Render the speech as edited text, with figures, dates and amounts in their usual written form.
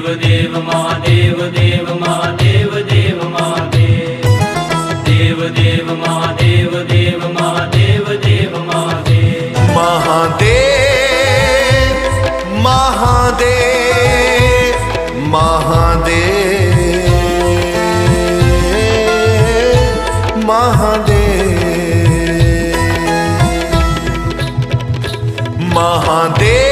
Dev Mahadev Dev Mahadev Dev Mahadev Dev Dev Mahadev Dev Mahadev Dev Mahadev Mahadev Mahadev Mahadev Mahadev Mahadev